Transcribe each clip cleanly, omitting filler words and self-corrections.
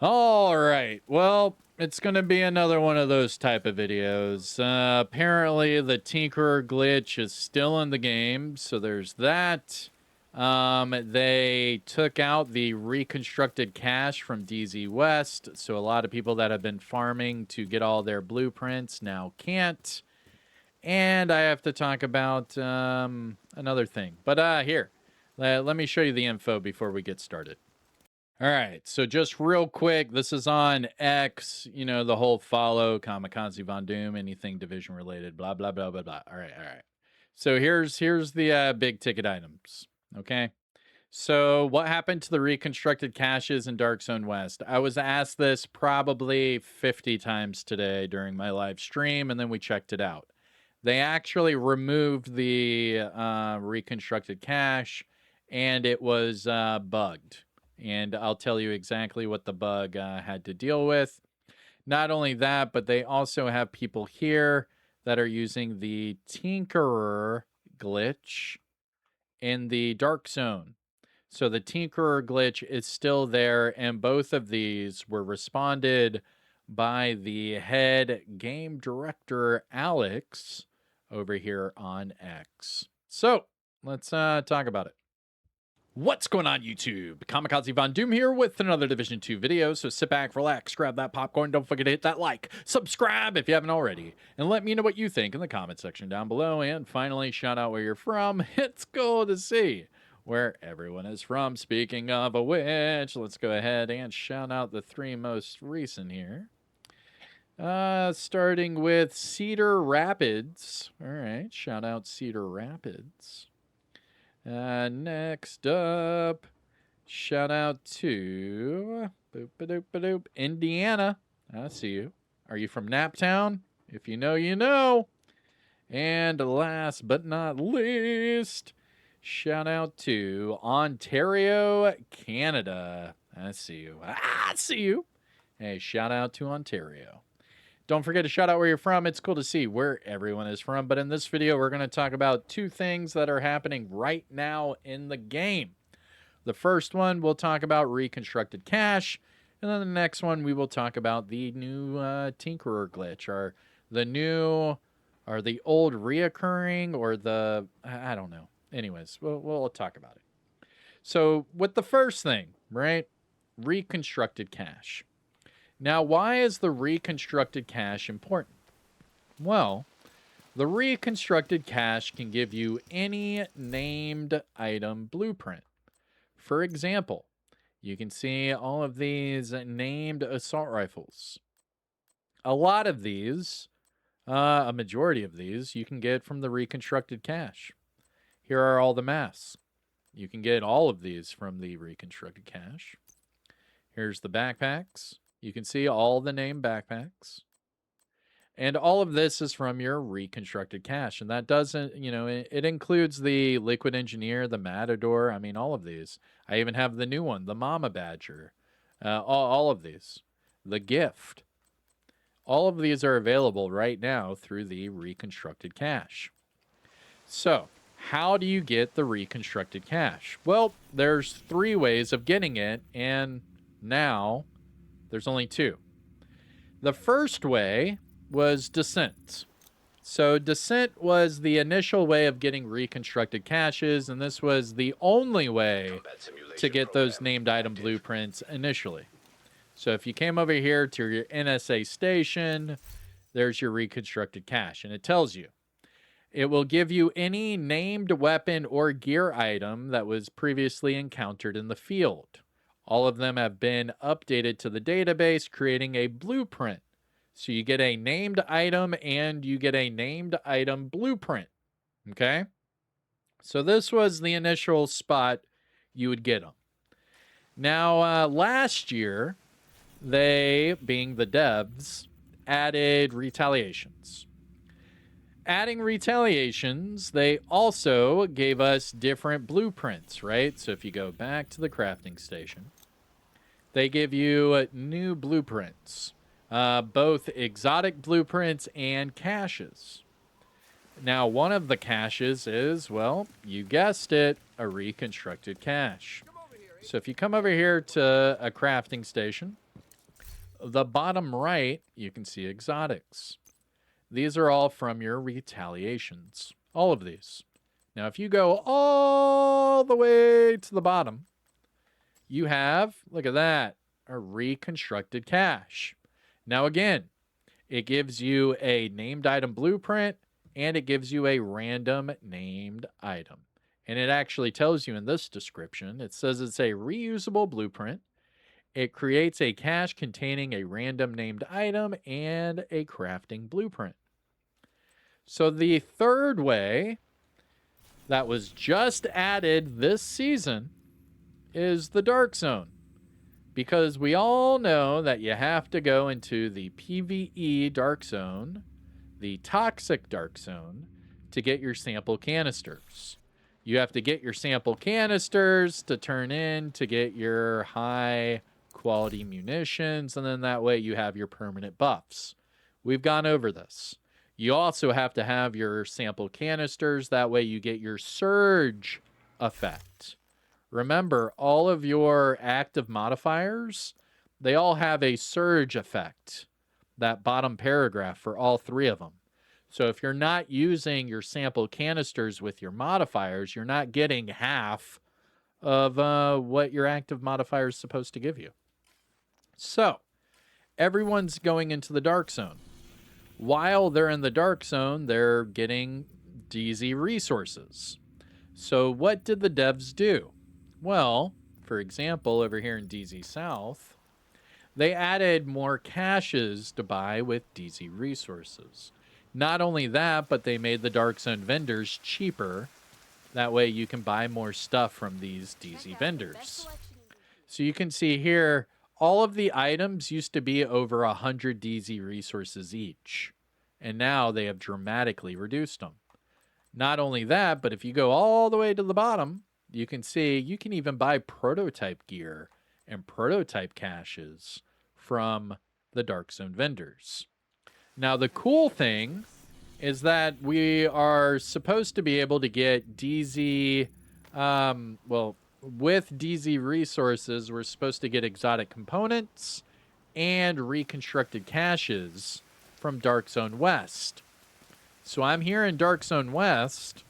All right. Well, it's going to be another one of those type of videos. Apparently, the Tinkerer glitch is still in the game, so there's that. They took out the reconstructed cache from DZ West, so a lot of people that have been farming to get all their blueprints now can't. And I have to talk about another thing. But here, let me show you the info before we get started. All right, so just real quick, this is on X, you know, the whole follow, Kamikazevondoom, anything division related, blah, blah, blah, blah, blah. All right. So here's the big ticket items, okay? So what happened to the reconstructed caches in Dark Zone West? I was asked this probably 50 times today during my live stream, and then we checked it out. They actually removed the reconstructed cache, and it was bugged. And I'll tell you exactly what the bug had to deal with. Not only that, but they also have people here that are using the Tinkerer glitch in the Dark Zone. So the Tinkerer glitch is still there, and both of these were responded by the head game director, Alex, over here on X. So let's talk about it. What's going on, YouTube? Kamikazevondoom here with another Division 2 video, so sit back, relax, grab that popcorn, don't forget to hit that like, subscribe if you haven't already, and let me know what you think in the comment section down below, and finally, shout out where you're from. It's cool to see where everyone is from. Speaking of which, let's go ahead and shout out the three most recent here. Starting with Cedar Rapids. All right, shout out Cedar Rapids. Next up, shout out to Indiana. I see you. Are you from Naptown? If you know, you know. And last but not least, shout out to Ontario, Canada. I see you. I see you. Hey, shout out to Ontario. Don't forget to shout out where you're from. It's cool to see where everyone is from. But in this video, we're going to talk about two things that are happening right now in the game. The first one, we'll talk about reconstructed cache. And then the next one, we will talk about the new Tinkerer glitch. Or the old reoccurring, or the, I don't know. Anyways, we'll talk about it. So with the first thing, right? Reconstructed cache. Now, why is the reconstructed cache important? Well, the reconstructed cache can give you any named item blueprint. For example, you can see all of these named assault rifles. A lot of these, a majority of these, you can get from the reconstructed cache. Here are all the masks. You can get all of these from the reconstructed cache. Here's the backpacks. You can see all the named backpacks. And all of this is from your reconstructed cache. And that doesn't, you know, it includes the Liquid Engineer, the Matador. I mean, all of these. I even have the new one, the Mama Badger. All of these. The Gift. All of these are available right now through the reconstructed cache. So, how do you get the reconstructed cache? Well, there's three ways of getting it. And now there's only two. The first way was Descent. So Descent was the initial way of getting reconstructed caches, and this was the only way to get those named item blueprints initially. So if you came over here to your NSA station, there's your reconstructed cache, and it tells you. It will give you any named weapon or gear item that was previously encountered in the field. All of them have been updated to the database, creating a blueprint. So you get a named item and you get a named item blueprint. Okay? So this was the initial spot you would get them. Now, last year, they, being the devs, added retaliations. Adding retaliations, they also gave us different blueprints, right? So if you go back to the crafting station, they give you new blueprints, both exotic blueprints and caches. Now, one of the caches is, well, you guessed it, a reconstructed cache. So if you come over here to a crafting station, The bottom right, you can see exotics. These are all from your retaliations. All of these. Now, if you go all the way to the bottom, you have, look at that, a reconstructed cache. Now, again, it gives you a named item blueprint and it gives you a random named item. And it actually tells you in this description, it says it's a reusable blueprint. It creates a cache containing a random named item and a crafting blueprint. So the third way that was just added this season is the Dark Zone. Because we all know that you have to go into the PvE Dark Zone, the Toxic Dark Zone, to get your sample canisters. You have to get your sample canisters to turn in to get your high quality munitions, and then that way you have your permanent buffs. We've gone over this. You also have to have your sample canisters, that way you get your surge effect. Remember, all of your active modifiers, they all have a surge effect. That bottom paragraph for all three of them. So if you're not using your sample canisters with your modifiers, you're not getting half of what your active modifier is supposed to give you. So everyone's going into the Dark Zone. While they're in the Dark Zone, they're getting DZ resources. So what did the devs do? Well, for example, over here in DZ South, they added more caches to buy with DZ resources. Not only that, but they made the Dark Zone vendors cheaper. That way you can buy more stuff from these DZ vendors. So you can see here, all of the items used to be over 100 DZ resources each. And now they have dramatically reduced them. Not only that, but if you go all the way to the bottom, you can see you can even buy prototype gear and prototype caches from the Dark Zone vendors. Now, the cool thing is that we are supposed to be able to get DZ, with DZ resources, we're supposed to get exotic components and reconstructed caches from Dark Zone West. So I'm here in Dark Zone West,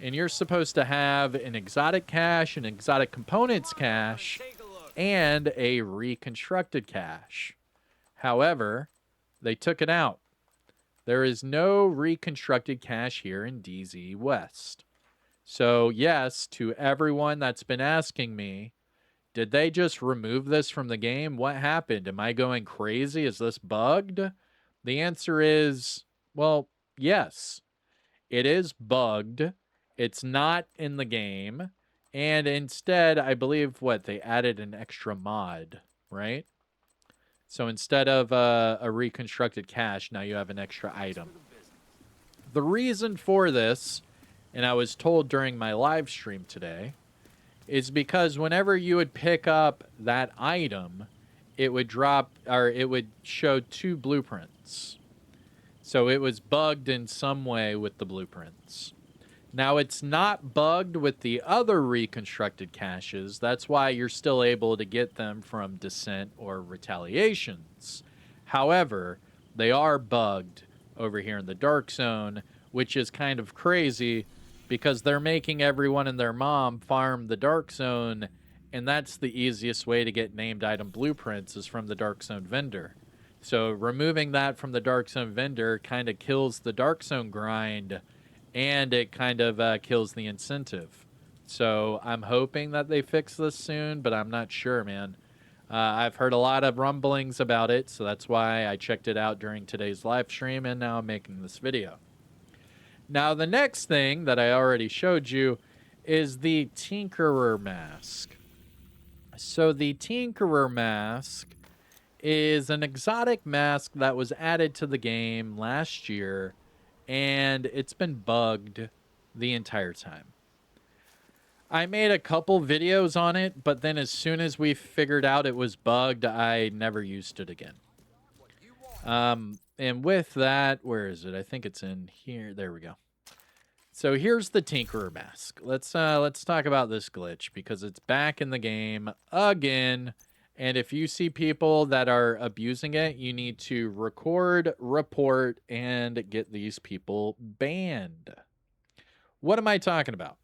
and you're supposed to have an exotic cache, an exotic components cache, and a reconstructed cache. However, they took it out. There is no reconstructed cache here in DZ West. So yes, to everyone that's been asking me, did they just remove this from the game? What happened? Am I going crazy? Is this bugged? The answer is, well, yes. It is bugged. It's not in the game. And instead, I believe, they added an extra mod, right? So instead of a reconstructed cache, now you have an extra item. The reason for this, and I was told during my live stream today, is because whenever you would pick up that item, it would it would show 2 blueprints. So it was bugged in some way with the blueprints. Now, it's not bugged with the other reconstructed caches. That's why you're still able to get them from Descent or Retaliations. However, they are bugged over here in the Dark Zone, which is kind of crazy because they're making everyone and their mom farm the Dark Zone, and that's the easiest way to get named item blueprints is from the Dark Zone vendor. So removing that from the Dark Zone vendor kind of kills the Dark Zone grind, and it kind of kills the incentive. So I'm hoping that they fix this soon, but I'm not sure, man. I've heard a lot of rumblings about it, so that's why I checked it out during today's live stream, and now I'm making this video. Now, the next thing that I already showed you is the Tinkerer Mask. So the Tinkerer Mask is an exotic mask that was added to the game last year, and it's been bugged the entire time. I made a couple videos on it, but then as soon as we figured out it was bugged, I never used it again. And with that, where is it? I think it's in here. There we go. So here's the Tinkerer Mask. Let's talk about this glitch because it's back in the game again, And if you see people that are abusing it, you need to record, report, and get these people banned. What am I talking about?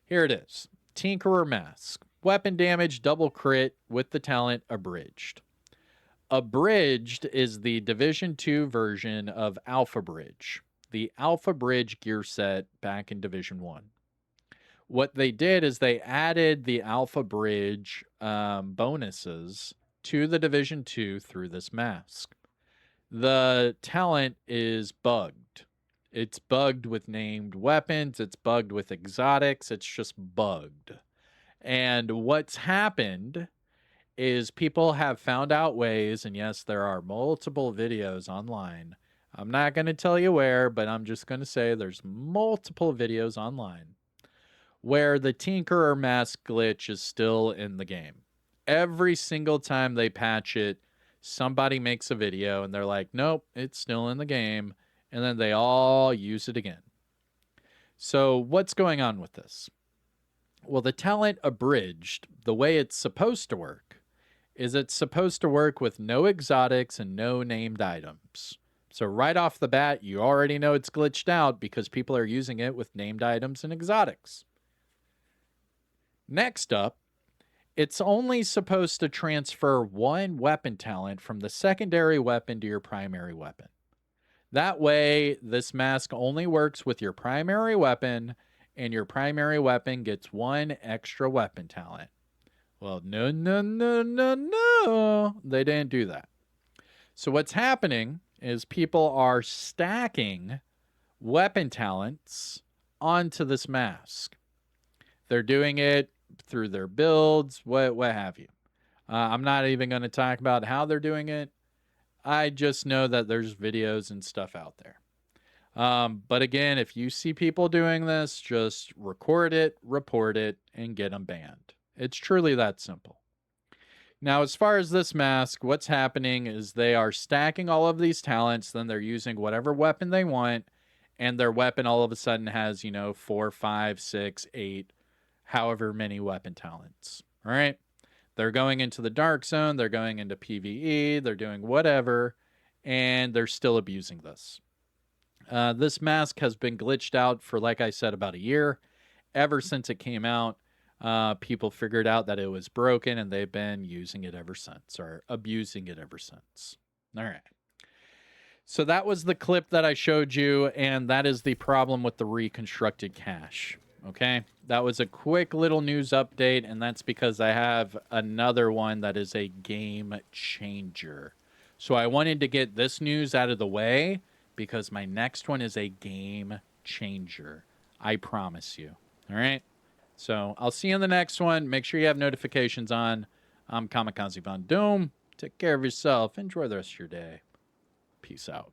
Here it is. Tinkerer Mask. Weapon damage, double crit with the talent Abridged. Abridged is the Division 2 version of Alpha Bridge, the Alpha Bridge gear set back in Division 1. What they did is they added the Alpha Bridge bonuses to the Division 2 through this mask. The talent is bugged. It's bugged with named weapons. It's bugged with exotics. It's just bugged. And what's happened is people have found out ways, and yes, there are multiple videos online. I'm not going to tell you where, but I'm just going to say there's multiple videos online where the Tinkerer Mask glitch is still in the game. Every single time they patch it, somebody makes a video and they're like, nope, it's still in the game. And then they all use it again. So what's going on with this? Well, the talent Abridged, the way it's supposed to work, is it's supposed to work with no exotics and no named items. So right off the bat, you already know it's glitched out because people are using it with named items and exotics. Next up, it's only supposed to transfer one weapon talent from the secondary weapon to your primary weapon. That way, this mask only works with your primary weapon, and your primary weapon gets one extra weapon talent. Well, no. They didn't do that. So what's happening is people are stacking weapon talents onto this mask. They're doing it through their builds, what have you. I'm not even going to talk about how they're doing it. I just know that there's videos and stuff out there. But again, if you see people doing this, just record it, report it, and get them banned. It's truly that simple. Now, as far as this mask, what's happening is they are stacking all of these talents, then they're using whatever weapon they want, and their weapon all of a sudden has, 4, 5, 6, 8, however many weapon talents. All right? They're going into the dark zone, they're going into PvE, they're doing whatever, and they're still abusing this. This mask has been glitched out for, like I said, about a year. Ever since it came out, people figured out that it was broken, and they've been using it ever since, or abusing it ever since. All right. So that was the clip that I showed you, and that is the problem with the reconstructed cache. Okay, that was a quick little news update, and that's because I have another one that is a game changer. So I wanted to get this news out of the way because my next one is a game changer. I promise you. All right, so I'll see you in the next one. Make sure you have notifications on. I'm Kamikazevondoom. Take care of yourself. Enjoy the rest of your day. Peace out.